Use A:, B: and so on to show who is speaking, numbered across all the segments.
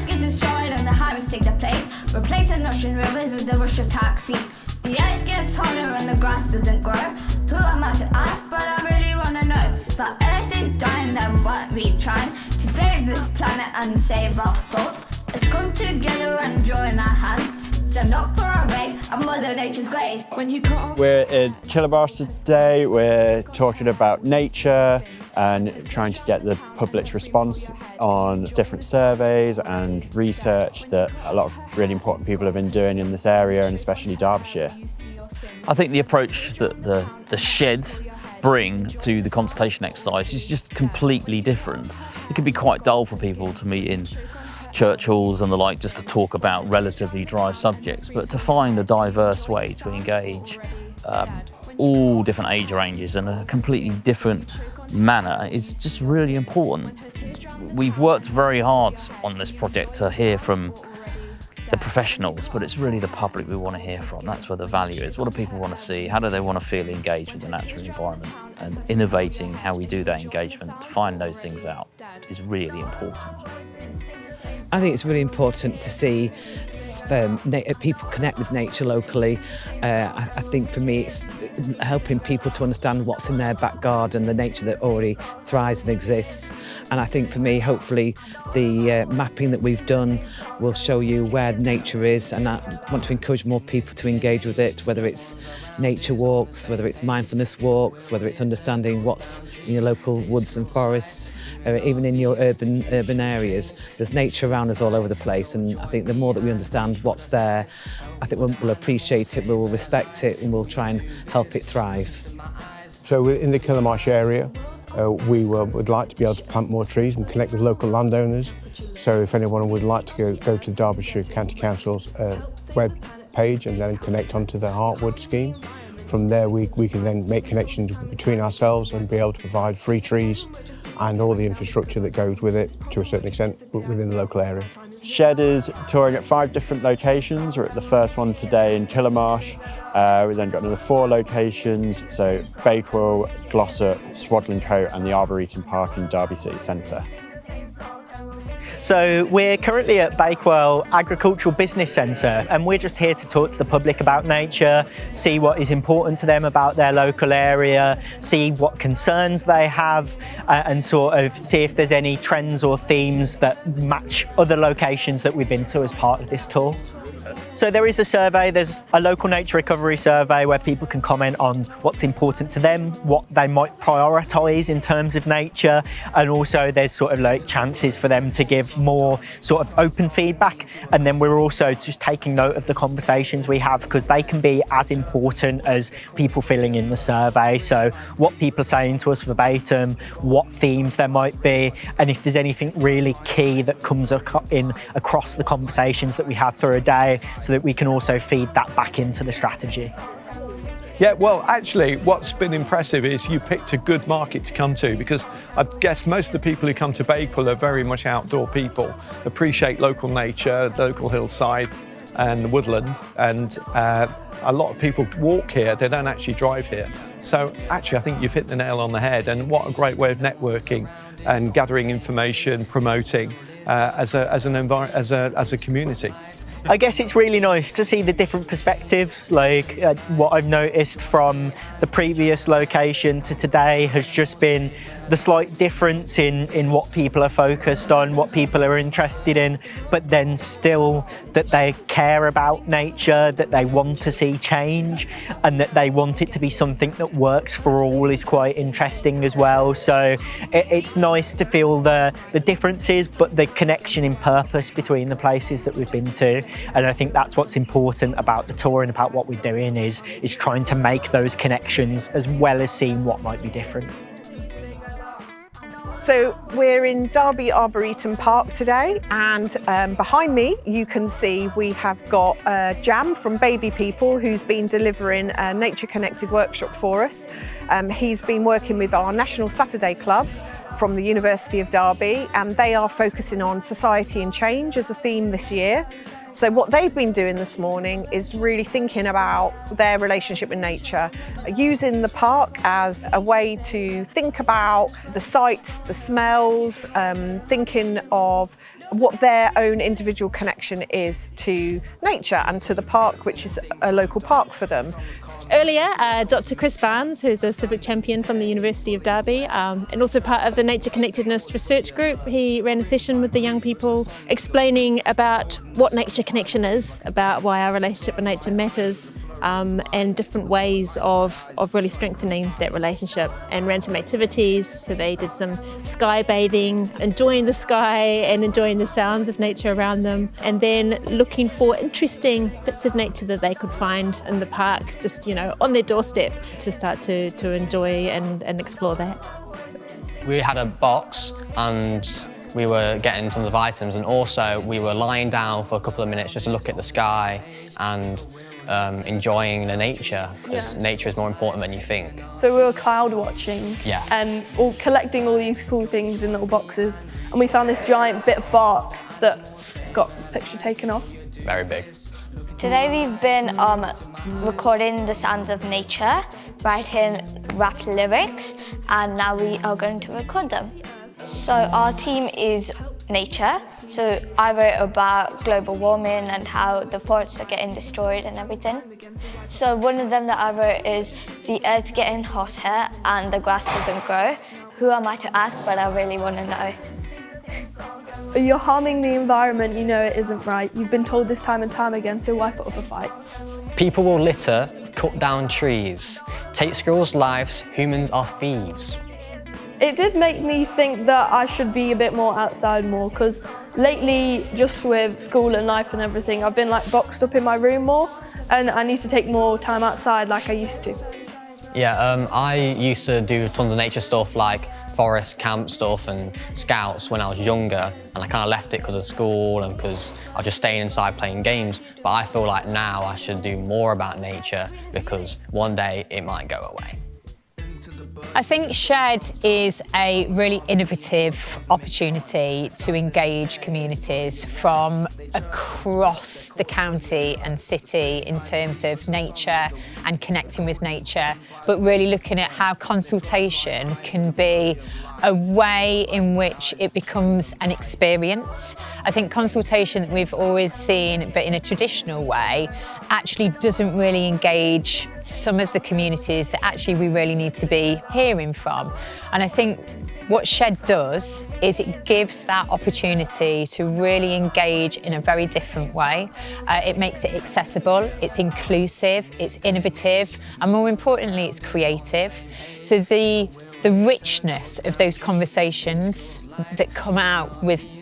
A: Forests get destroyed and the highways take their place, replacing ocean rivers with the rush of taxis. The earth gets hotter and the grass doesn't grow. Who am I to ask, but I really wanna know. If our earth is dying, then what we trying to save this planet and save our souls? Let's come together and join our hands. Stand up for our race and Mother Nature's grace.
B: We're in Killamarsh today. We're talking about nature and trying to get the public's response on different surveys and research that a lot of really important people have been doing in this area, and especially Derbyshire.
C: I think the approach that the sheds bring to the consultation exercise is just completely different. It can be quite dull for people to meet in church halls and the like just to talk about relatively dry subjects, but to find a diverse way to engage all different age ranges in a completely different manner is just really important. We've worked very hard on this project to hear from the professionals, but it's really the public we want to hear from. That's where the value is. What do people want to see? How do they want to feel engaged with the natural environment? And innovating how we do that engagement to find those things out is really important.
D: I think it's really important to see people connect with nature locally. I think for me it's helping people to understand what's in their back garden, the nature that already thrives and exists. And I think for me, hopefully, the mapping that we've done will show you where nature is, and I want to encourage more people to engage with it, whether it's nature walks, whether it's mindfulness walks, whether it's understanding what's in your local woods and forests, even in your urban areas. There's nature around us all over the place, and I think the more that we understand what's there, I think we'll appreciate it, we'll respect it, and we'll try and help it thrive.
E: So in the Killamarsh area, we would like to be able to plant more trees and connect with local landowners. So if anyone would like to go to the Derbyshire County Council's web page and then connect onto the Heartwood scheme, from there we can then make connections between ourselves and be able to provide free trees and all the infrastructure that goes with it to a certain extent within the local area.
B: Shed is touring at 5 different locations. We're at the first one today in Killamarsh. We've then got another 4 locations, so Bakewell, Glossop, Swadlincote and the Arboretum Park in Derby City Centre.
F: So we're currently at Bakewell Agricultural Business Centre, and we're just here to talk to the public about nature, see what is important to them about their local area, see what concerns they have, and sort of see if there's any trends or themes that match other locations that we've been to as part of this tour. So there is a survey, there's a local nature recovery survey where people can comment on what's important to them, what they might prioritise in terms of nature, and also there's sort of like chances for them to give more sort of open feedback. And then we're also just taking note of the conversations we have, because they can be as important as people filling in the survey. So what people are saying to us verbatim, what themes there might be, and if there's anything really key that comes in across the conversations that we have for a day, so that we can also feed that back into the strategy.
G: Yeah, well, actually, what's been impressive is you picked a good market to come to, because I guess most of the people who come to Bakewell are very much outdoor people, appreciate local nature, the local hillside and the woodland, and a lot of people walk here, they don't actually drive here. So actually, I think you've hit the nail on the head, and what a great way of networking and gathering information, promoting as a community.
F: I guess it's really nice to see the different perspectives. Like what I've noticed from the previous location to today has just been the slight difference in what people are focused on, what people are interested in, but then still that they care about nature, that they want to see change, and that they want it to be something that works for all is quite interesting as well. So it's nice to feel the differences, but the connection in purpose between the places that we've been to. And I think that's what's important about the tour and about what we're doing is trying to make those connections as well as seeing what might be different.
H: So we're in Derby Arboretum Park today, and behind me you can see we have got Jam from Baby People, who's been delivering a nature connected workshop for us. He's been working with our National Saturday Club from the University of Derby, and they are focusing on society and change as a theme this year. So what they've been doing this morning is really thinking about their relationship with nature, using the park as a way to think about the sights, the smells, thinking of what their own individual connection is to nature and to the park, which is a local park for them.
I: Earlier, Dr. Chris Barnes, who's a civic champion from the University of Derby and also part of the Nature Connectedness Research Group, he ran a session with the young people explaining about what nature connection is, about why our relationship with nature matters, and different ways of really strengthening that relationship, and ran some activities. So they did some sky bathing, enjoying the sky and enjoying the sounds of nature around them, and then looking for interesting bits of nature that they could find in the park, just on their doorstep, to start to enjoy and explore that.
J: We had a box and we were getting tons of items, and also we were lying down for a couple of minutes just to look at the sky and enjoying the nature, because nature is more important than you think.
K: So we were cloud watching and collecting all these cool things in little boxes, and we found this giant bit of bark that got a picture taken off.
J: Very big.
A: Today we've been recording the sounds of nature, writing rap lyrics, and now we are going to record them. So our team is nature. So I wrote about global warming and how the forests are getting destroyed and everything. So one of them that I wrote is, the earth's getting hotter and the grass doesn't grow. Who am I to ask, but I really want to know.
K: You're harming the environment, you know it isn't right. You've been told this time and time again, so why put up a fight?
J: People will litter, cut down trees, take squirrels' lives, humans are thieves.
K: It did make me think that I should be a bit more outside more, because lately, just with school and life and everything, I've been boxed up in my room more, and I need to take more time outside like I used to.
J: Yeah, I used to do tons of nature stuff like forest camp stuff and scouts when I was younger, and I kind of left it because of school and because I was just staying inside playing games. But I feel like now I should do more about nature, because one day it might go away.
L: I think Shed is a really innovative opportunity to engage communities from across the county and city in terms of nature and connecting with nature, but really looking at how consultation can be a way in which it becomes an experience. I think consultation that we've always seen, but in a traditional way, actually doesn't really engage some of the communities that actually we really need to be hearing from. And I think what Shed does is it gives that opportunity to really engage in a very different way. It makes it accessible, it's inclusive, it's innovative, and more importantly, it's creative. So the richness of those conversations that come out with,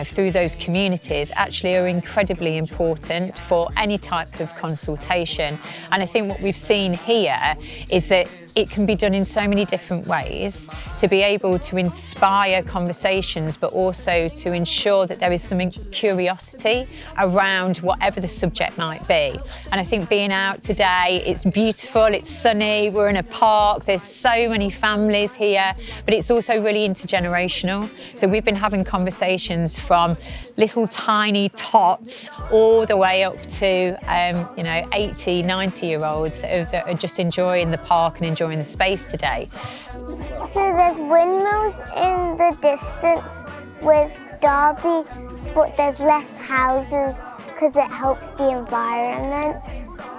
L: through those communities actually are incredibly important for any type of consultation. And I think what we've seen here is that it can be done in so many different ways to be able to inspire conversations, but also to ensure that there is some curiosity around whatever the subject might be. And I think being out today, it's beautiful, it's sunny, we're in a park, there's so many families here, but it's also really intergenerational. So we've been having conversations from little tiny tots all the way up to 80, 90-year-olds that are just enjoying the park and enjoying the space today.
M: So there's windmills in the distance with Derby, but there's less houses because it helps the environment.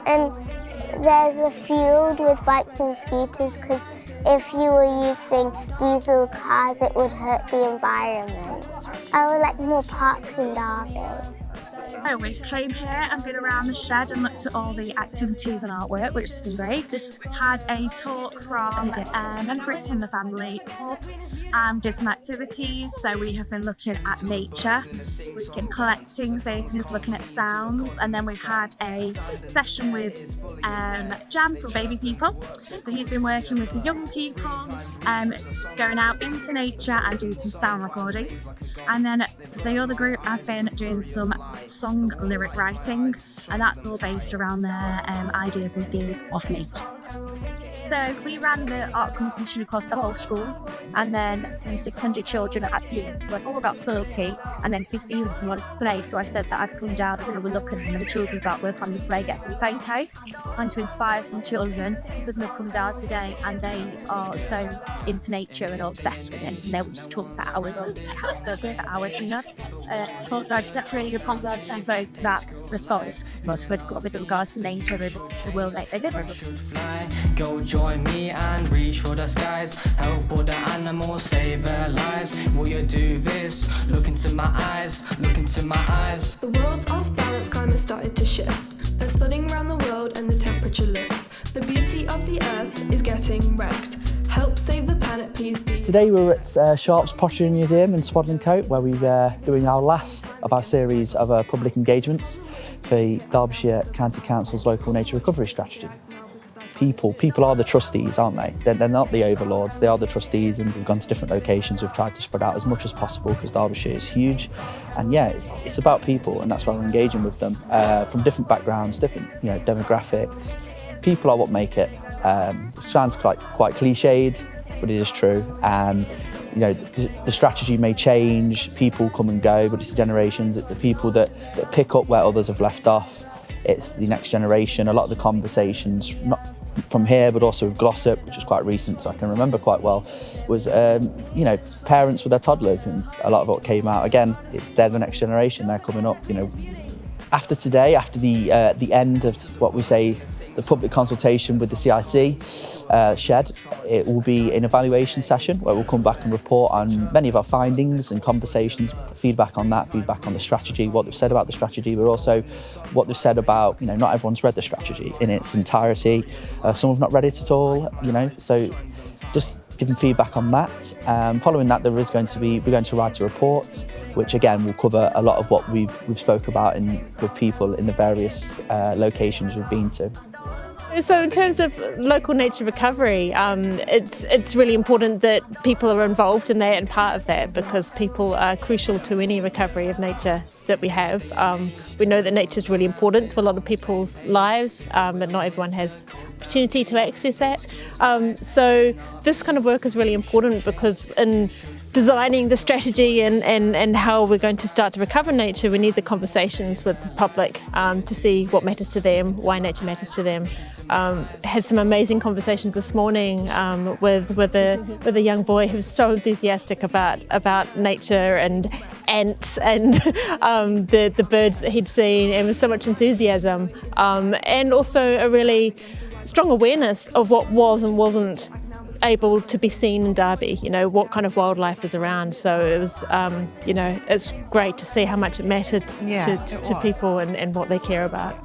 M: And there's a field with bikes and scooters because if you were using diesel cars, it would hurt the environment. I would like more parks in Derby.
N: So we came here and been around the shed and looked at all the activities and artwork, which has been great. We've had a talk from Chris from the family and did some activities. So we have been looking at nature, we've been collecting things, looking at sounds, and then we've had a session with Jam for baby people. So he's been working with the young people, going out into nature and doing some sound recordings. And then the other group has been doing some song lyric writing, and that's all based around their ideas and themes of nature. So we ran the art competition across the whole school, and then 600 children had to work all about 30, and then 15 of them on display. So I said that I'd come down and we were looking at the children's artwork on display, get some photos, and to inspire some children. Some of them have come down today, and they are so into nature and obsessed with it. And they would just talk for hours on Harrisburg for hours, you know. So that's really good content to evoke that response with regards to nature and the world that they live in.
O: Go join me and reach for the skies. Help all the animals save their lives. Will you do this? Look into my eyes. Look into my eyes.
P: The world's off balance, climate started to shift. There's flooding around the world and the temperature lifts. The beauty of the earth is getting wrecked. Help save the planet, please do.
Q: Today we're at Sharp's Pottery Museum in Swaddling Coat, where we're doing our last of our series of public engagements for the Derbyshire County Council's local nature recovery strategy. People are the trustees, aren't they? They're not the overlords, they are the trustees, and we've gone to different locations. We've tried to spread out as much as possible because Derbyshire is huge. And yeah, it's about people, and that's why we're engaging with them from different backgrounds, different demographics. People are what make it. It sounds quite cliched, but it is true. The strategy may change, people come and go, but it's the generations, it's the people that pick up where others have left off. It's the next generation. A lot of the conversations, not from here, but also with Glossop, which was quite recent, so I can remember quite well, was parents with their toddlers, and a lot of what came out, again, they're the next generation, they're coming up, After today, after the end of what we say, the public consultation with the CIC shed, it will be an evaluation session where we'll come back and report on many of our findings and conversations, feedback on that, feedback on the strategy, what they've said about the strategy, but also what they've said about, not everyone's read the strategy in its entirety. Some have not read it at all, so just giving feedback on that. Following that, we're going to write a report, which again will cover a lot of what we've spoke about with people in the various locations we've been to.
I: So in terms of local nature recovery, it's really important that people are involved in that and part of that, because people are crucial to any recovery of nature that we have. We know that nature is really important to a lot of people's lives, but not everyone has opportunity to access that. So this kind of work is really important, because in designing the strategy and how we're going to start to recover nature, we need the conversations with the public to see what matters to them, why nature matters to them. Had some amazing conversations this morning with a young boy who was so enthusiastic about nature and ants and the birds that he'd seen, and with so much enthusiasm, and also a really strong awareness of what was and wasn't able to be seen in Derby, what kind of wildlife is around. So it was, it's great to see how much it mattered to people and what they care about.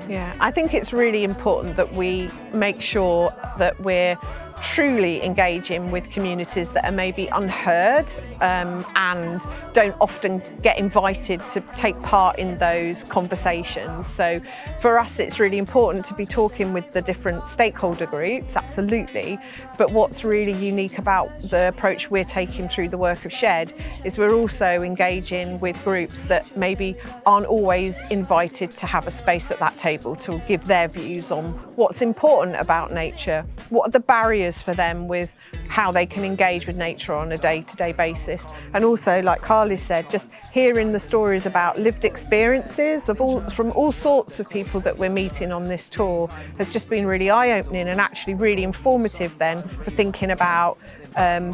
H: Yeah, I think it's really important that we make sure that we're truly engaging with communities that are maybe unheard and don't often get invited to take part in those conversations. So for us, it's really important to be talking with the different stakeholder groups, absolutely. But what's really unique about the approach we're taking through the work of Shed is we're also engaging with groups that maybe aren't always invited to have a space at that table to give their views on what's important about nature, what are the barriers for them with how they can engage with nature on a day-to-day basis. And also, like Carly said, just hearing the stories about lived experiences from all sorts of people that we're meeting on this tour has just been really eye-opening and actually really informative then for thinking about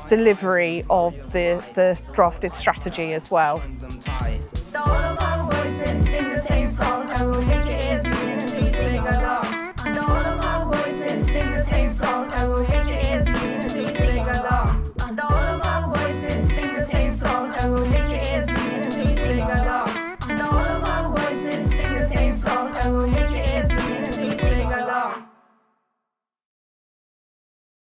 H: delivery of the drafted strategy as well.
A: All of our voices sing the same song, and we'll make it easy to be singing along. And all of our voices sing the same song, and we'll make it easy to be singing along. And all of our voices sing the same song, and we'll make it easy to be singing along.